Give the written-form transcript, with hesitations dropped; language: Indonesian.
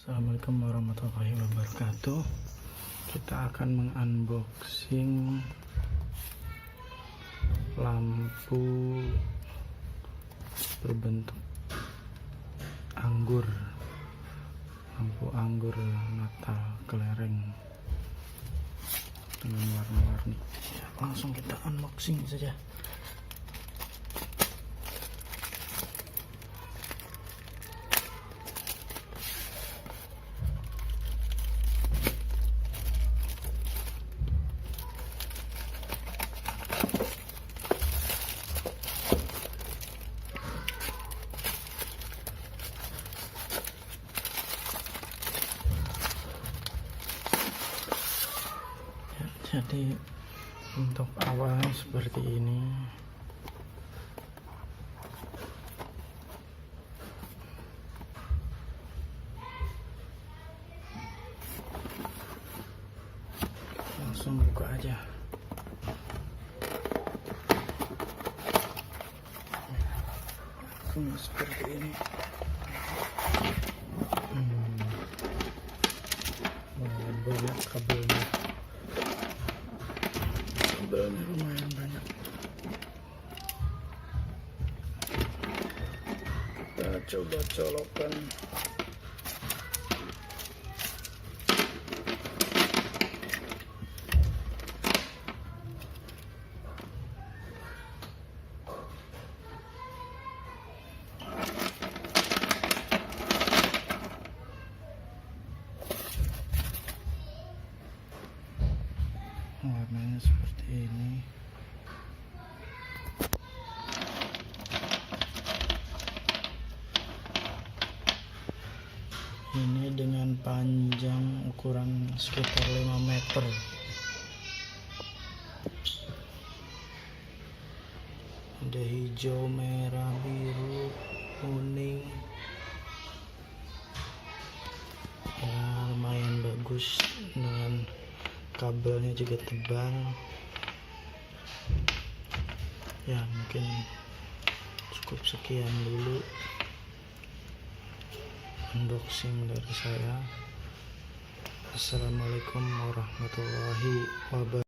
Assalamualaikum warahmatullahi wabarakatuh. Kita akan mengunboxing lampu berbentuk anggur, lampu anggur Natal kelereng dengan warna-warni. Ya, langsung kita unboxing saja. Jadi untuk awalnya seperti ini. Langsung buka aja. Langsung seperti ini. Banyak kabelnya. Kabelnya lumayan banyak. Kita coba colokkan. Warnanya seperti ini. Ini dengan panjang ukuran sekitar 5 meter. Ada hijau, merah, biru, kuning. Ya, lumayan bagus, dengan kabelnya juga tebal. Ya, mungkin cukup sekian dulu unboxing dari saya. Assalamualaikum warahmatullahi wabarakatuh.